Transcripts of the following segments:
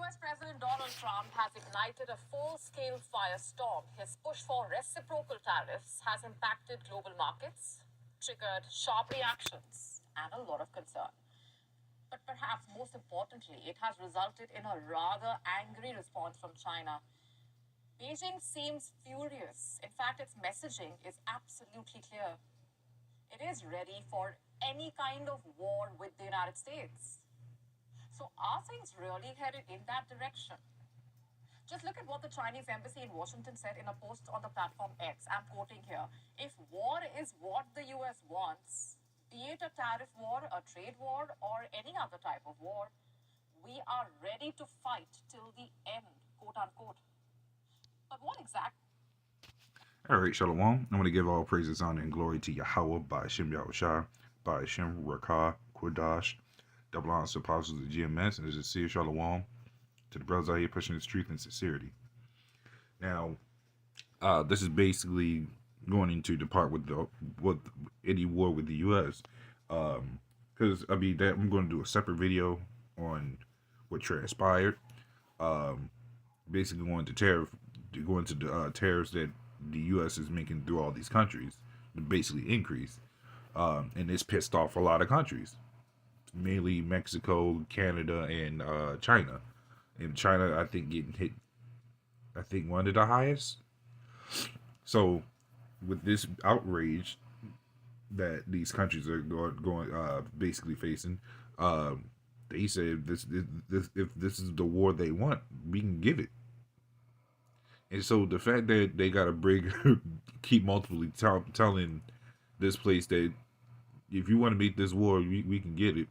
US President Donald Trump has ignited a full-scale firestorm. His push for reciprocal tariffs has impacted global markets, triggered sharp reactions, and a lot of concern. But perhaps most importantly, it has resulted in a rather angry response from China. Beijing seems furious. In fact, its messaging is absolutely clear. It is ready for any kind of war with the United States. So are things really headed in that direction? Just look at what the Chinese embassy in Washington said in a post on the platform X. I'm quoting here. If war is what the US wants, be it a tariff war, a trade war, or any other type of war, we are ready to fight till the end, quote unquote. But what exactly? All right, Shalom. I'm going to give all praises, honor, and glory to Yahweh by Hashem Yahushua, by Hashem Rakah, Kodash, double honors to apostles of GMS, and a sincere Shalom to the brothers out here pushing this truth and sincerity. Now, this is basically going into the part with any war with the U.S. Because I mean that I'm going to do a separate video on what transpired. Basically going to the tariffs that the U.S. is making through all these countries to basically increase, and it's pissed off a lot of countries, mainly Mexico, Canada, and China. And China, I think, getting hit. I think one of the highest. So, with this outrage that these countries are going basically facing, they said this if this is the war they want, we can give it. And so the fact that they got to keep multiply telling this place that if you want to make this war, we can get it.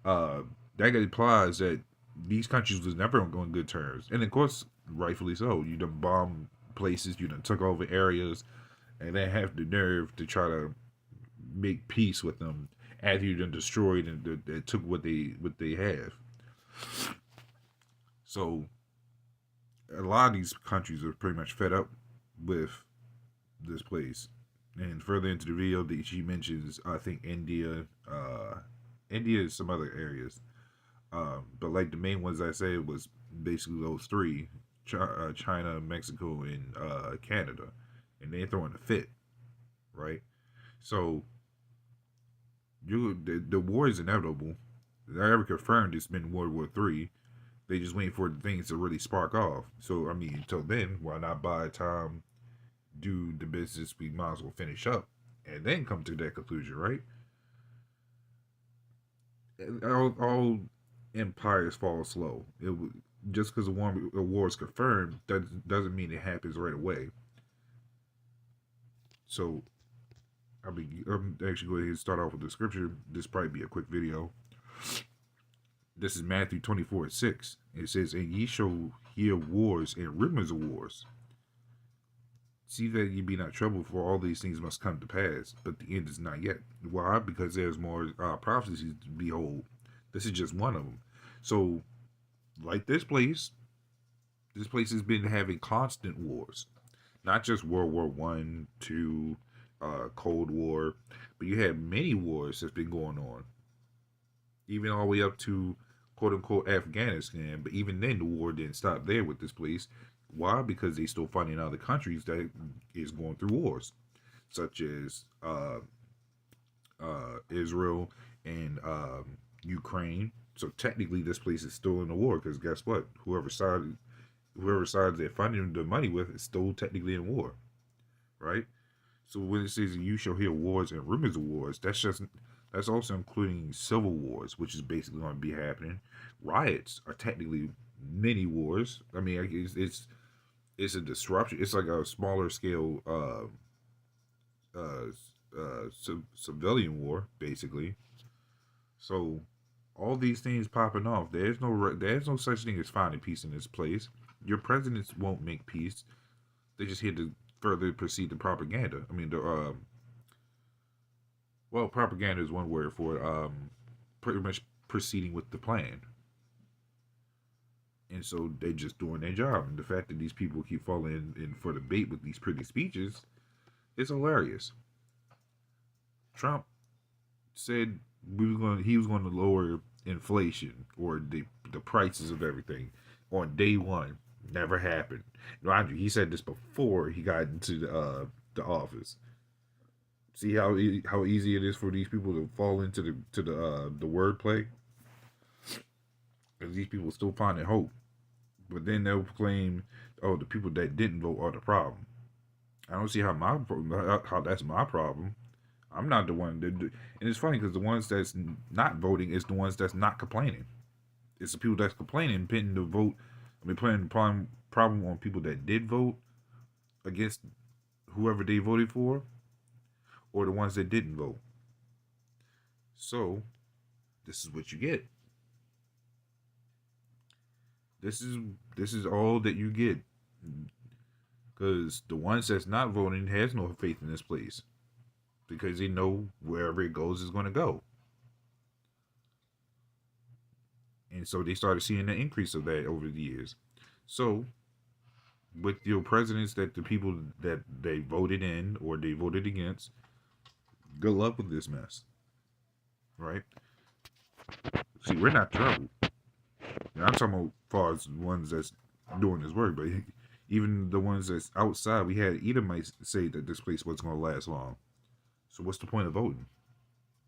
That implies that these countries was never on good terms, and of course, rightfully so. You done bombed places, you done took over areas, and they have the nerve to try to make peace with them after you done destroyed and took what they have. So a lot of these countries are pretty much fed up with this place. And further into the video, she mentions, I think, India and some other areas. But like the main ones I said was basically those three, China, Mexico, and Canada. And they're throwing a fit, right? So the war is inevitable. I already confirmed it's been World War III. They just waiting for things to really spark off. So, I mean, until then, why not buy time, do the business we might as well finish up, and then come to that conclusion, right? All empires fall slow. Just because a war is confirmed doesn't mean it happens right away. So, I'm actually going to start off with the scripture. This probably be a quick video. This is Matthew 24:6. It says, "And ye shall hear wars and rumors of wars. See that ye be not troubled, for all these things must come to pass, but the end is not yet." Why? Because there's more prophecies to behold. This is just one of them. So, like this place has been having constant wars. Not just World War I, II, Cold War, but you have many wars that's been going on. Even all the way up to quote-unquote Afghanistan, but even then the war didn't stop there with this place. Why? Because they still fighting other countries that is going through wars, such as Israel and Ukraine. So technically this place is still in the war, because guess what? Whoever side they're funding the money with is still technically in war, right? So when it says you shall hear wars and rumors of wars, that's also including civil wars, which is basically going to be happening. Riots are technically mini wars. I mean, it's a disruption. It's like a smaller scale civilian war, basically. So all these things popping off. There's no such thing as finding peace in this place. Your presidents won't make peace. They just here to further proceed the propaganda. I mean, propaganda is one word for it. Pretty much proceeding with the plan. And so they're just doing their job. And the fact that these people keep falling in for the bait with these pretty speeches is hilarious. Trump said he was going to lower inflation or the prices of everything. on day one. Never happened. Mind you, he said this before he got into the office. See how easy it is for these people to fall into the wordplay, because these people still finding hope, but then they'll claim, oh, the people that didn't vote are the problem. I don't see how that's my problem. I'm not the one that, and it's funny because the ones that's not voting is the ones that's not complaining. It's the people that's complaining, pinning the vote. I mean, playing the problem on people that did vote against whoever they voted for, or the ones that didn't vote. So, this is what you get. This is all that you get, because the ones that's not voting has no faith in this place, because they know wherever it goes is going to go. And so they started seeing the increase of that over the years. So, with your presidents that the people that they voted in or they voted against, good luck with this mess. Right? See, we're not trouble. I'm talking about as far as the ones that's doing this work, but even the ones that's outside, we had Edomites say that this place wasn't going to last long. So what's the point of voting?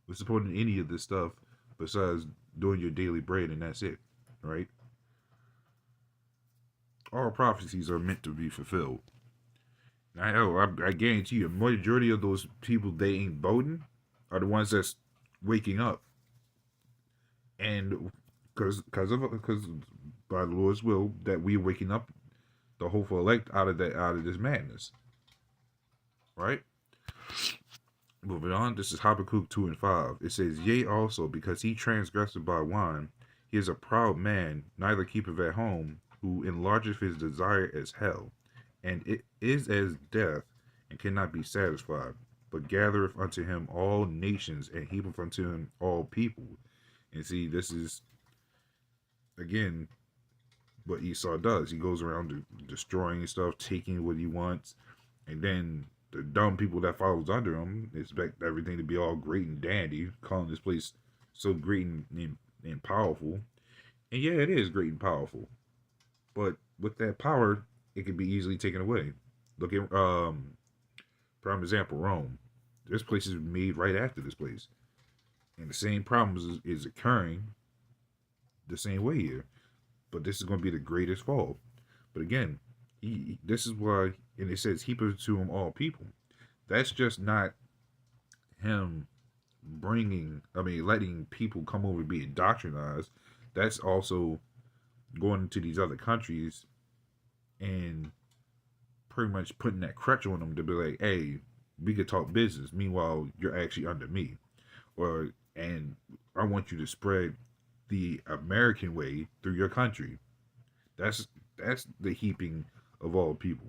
What's the point of any of this stuff besides doing your daily bread and that's it, right? All prophecies are meant to be fulfilled. I guarantee you, a majority of those people they ain't voting are the ones that's waking up, and because by the Lord's will that we're waking up the hopeful elect out of this madness, right? Moving on, this is Habakkuk 2 and 5. It says, yea, also, because he transgressed by wine, he is a proud man, neither keepeth at home, who enlargeth his desire as hell, and it is as death, and cannot be satisfied, but gathereth unto him all nations, and heapeth unto him all people. And see, this is, again, what Esau does. He goes around destroying stuff, taking what he wants, and then the dumb people that follows under him expect everything to be all great and dandy, calling this place so great and powerful. And yeah, it is great and powerful. But with that power, it can be easily taken away. Look at, prime example, Rome. This place is made right after this place. And the same problems is occurring the same way here. But this is going to be the greatest fall. But again, this is why, and it says, heap to him all people. That's just not him letting people come over and be indoctrinized. That's also going to these other countries and pretty much putting that crutch on them to be like, hey, we could talk business. Meanwhile, you're actually under me. And I want you to spread the American way through your country. That's the heaping of all people.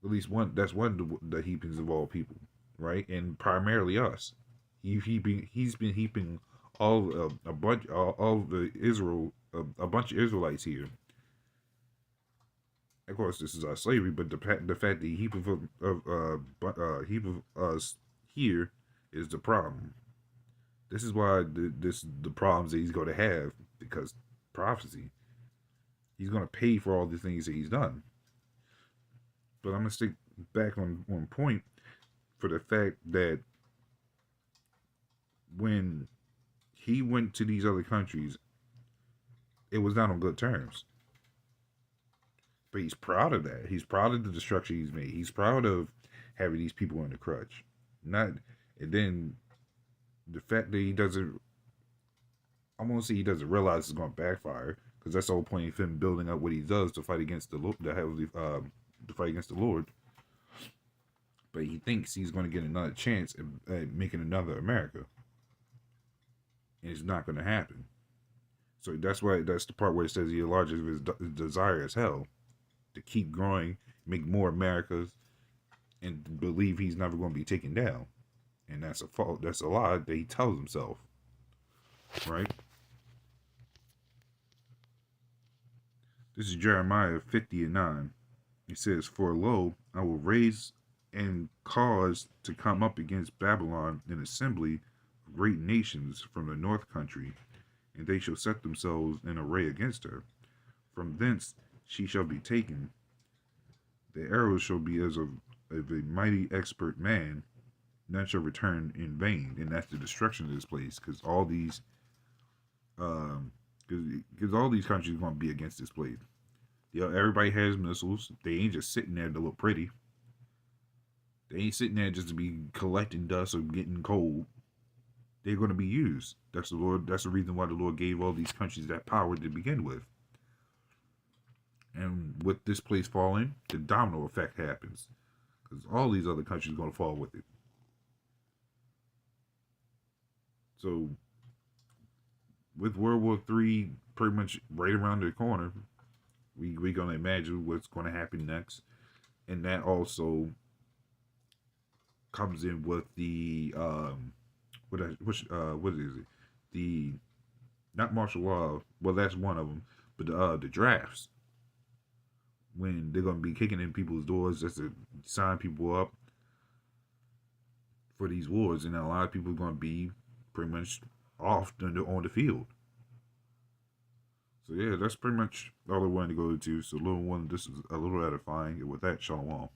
At least that's one of the heapings of all people, right? And primarily us. He's been heaping a bunch of the Israelites here. Of course, this is our slavery, but the fact that he heap of us here is the problem. This is why the problems that he's going to have, because prophecy. He's going to pay for all the things that he's done. But I'm going to stick back on point for the fact that when he went to these other countries, it was not on good terms. But he's proud of that. He's proud of the destruction he's made. He's proud of having these people in the crutch. And then the fact that he doesn't, I won't say he doesn't realize it's going to backfire, because that's the whole point of him building up what he does to fight against to fight against the Lord. But he thinks he's going to get another chance at making another America, and it's not going to happen. So that's the part where it says he enlarges his desire as hell to keep growing, make more Americas, and believe he's never going to be taken down. And that's a fault. That's a lie that he tells himself. Right? This is Jeremiah 50 and 9. It says, for lo, I will raise and cause to come up against Babylon an assembly of great nations from the north country, and they shall set themselves in array against her. From thence she shall be taken. The arrows shall be as of a mighty expert man. None shall return in vain, and that's the destruction of this place, because all these, because all these countries are going to be against this place. Everybody has missiles. They ain't just sitting there to look pretty. They ain't sitting there just to be collecting dust or getting cold. They're going to be used. That's the Lord. That's the reason why the Lord gave all these countries that power to begin with. And with this place falling, the domino effect happens, because all these other countries are going to fall with it. So, with World War III pretty much right around the corner, we're going to imagine what's going to happen next. And that also comes in with the, what is it? The, not martial law, well, that's one of them, but the drafts. When they're going to be kicking in people's doors just to sign people up for these wars. And a lot of people are going to be pretty much off on the field. So yeah, that's pretty much all I wanted to go into. So this is a little edifying. And with that, shalom.